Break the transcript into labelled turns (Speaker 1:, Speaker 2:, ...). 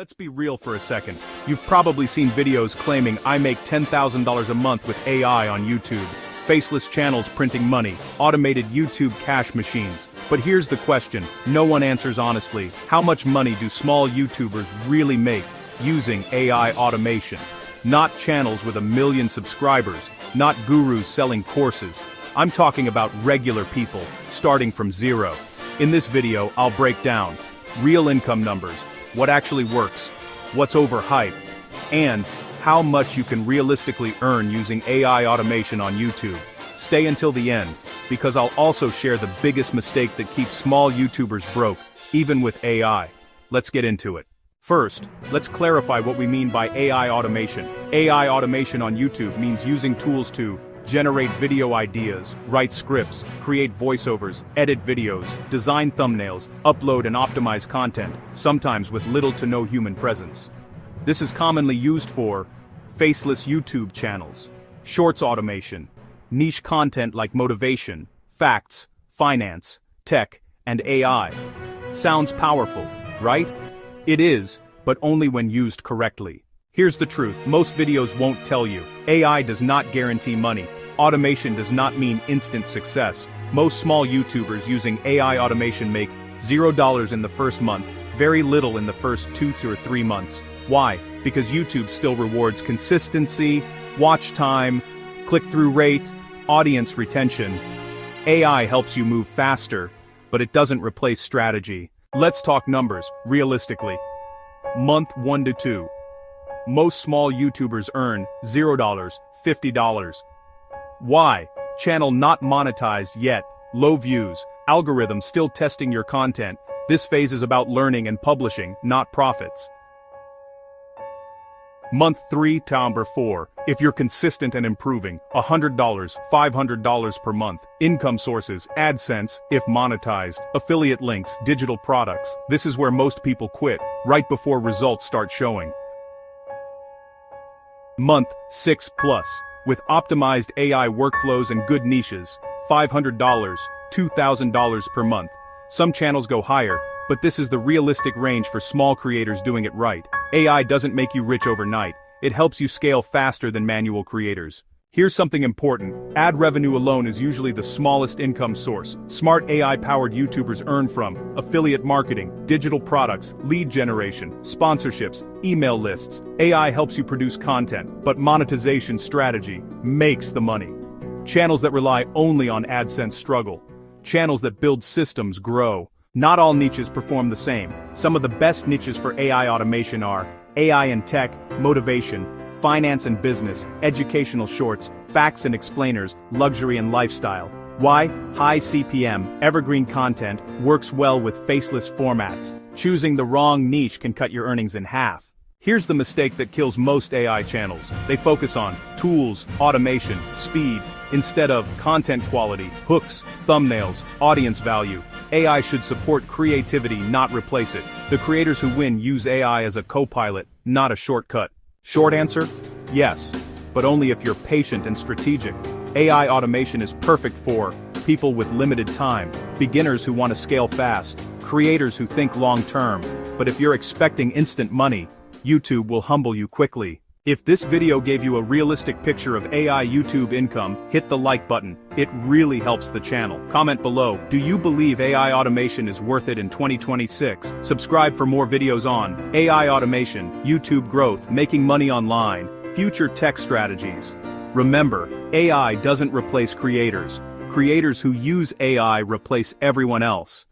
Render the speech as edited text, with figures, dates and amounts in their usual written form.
Speaker 1: Let's be real for a second. You've probably seen videos claiming I make $10,000 a month with AI on YouTube. Faceless channels printing money, automated YouTube cash machines. But here's the question, no one answers honestly. How much money do small YouTubers really make using AI automation? Not channels with 1 million subscribers, not gurus selling courses. I'm talking about regular people, starting from zero. In this video, I'll break down real income numbers, what actually works, what's overhyped, and how much you can realistically earn using AI automation on YouTube. Stay until the end, because I'll also share the biggest mistake that keeps small YouTubers broke, even with AI. Let's get into it. First, let's clarify what we mean by AI automation. AI automation on YouTube means using tools to generate video ideas, write scripts, create voiceovers, edit videos, design thumbnails, upload and optimize content, sometimes with little to no human presence. This is commonly used for faceless YouTube channels, shorts automation, niche content like motivation, facts, finance, tech, and AI. Sounds powerful, right? It is, but only when used correctly. Here's the truth, most videos won't tell you. AI does not guarantee money. Automation does not mean instant success. Most small YouTubers using AI automation make $0 in the first month, very little in the first 2 to 3 months. Why? Because YouTube still rewards consistency, watch time, click-through rate, audience retention. AI helps you move faster, but it doesn't replace strategy. Let's talk numbers, realistically. Month 1 to 2. Most small YouTubers earn $0, $50. Why? Channel not monetized yet, low views, algorithm still testing your content. This phase is about learning and publishing, not profits. Month 3 to number 4. If you're consistent and improving, $100, $500 per month. Income sources, AdSense, if monetized, affiliate links, digital products. This is where most people quit, right before results start showing. Month 6 plus. With optimized AI workflows and good niches, $500, $2,000 per month. Some channels go higher, but this is the realistic range for small creators doing it right. AI doesn't make you rich overnight. It helps you scale faster than manual creators. Here's something important. Ad revenue alone is usually the smallest income source. Smart AI-powered YouTubers earn from affiliate marketing, digital products, lead generation, sponsorships, email lists. AI helps you produce content, but monetization strategy makes the money. Channels that rely only on AdSense struggle. Channels that build systems grow. Not all niches perform the same. Some of the best niches for AI automation are AI and tech, motivation, finance and business, educational shorts, facts and explainers, luxury and lifestyle. Why? High CPM, evergreen content, works well with faceless formats. Choosing the wrong niche can cut your earnings in half. Here's the mistake that kills most AI channels. They focus on tools, automation, speed, instead of content quality, hooks, thumbnails, audience value. AI should support creativity, not replace it. The creators who win use AI as a co-pilot, not a shortcut. Short answer? Yes, but only if you're patient and strategic. AI automation is perfect for people with limited time, beginners who want to scale fast, creators who think long-term. But if you're expecting instant money, YouTube will humble you quickly. If this video gave you a realistic picture of AI YouTube income, hit the like button. It really helps the channel. Comment below, do you believe AI automation is worth it in 2026? Subscribe for more videos on AI automation, YouTube growth, making money online, future tech strategies. Remember, AI doesn't replace creators. Creators who use AI replace everyone else.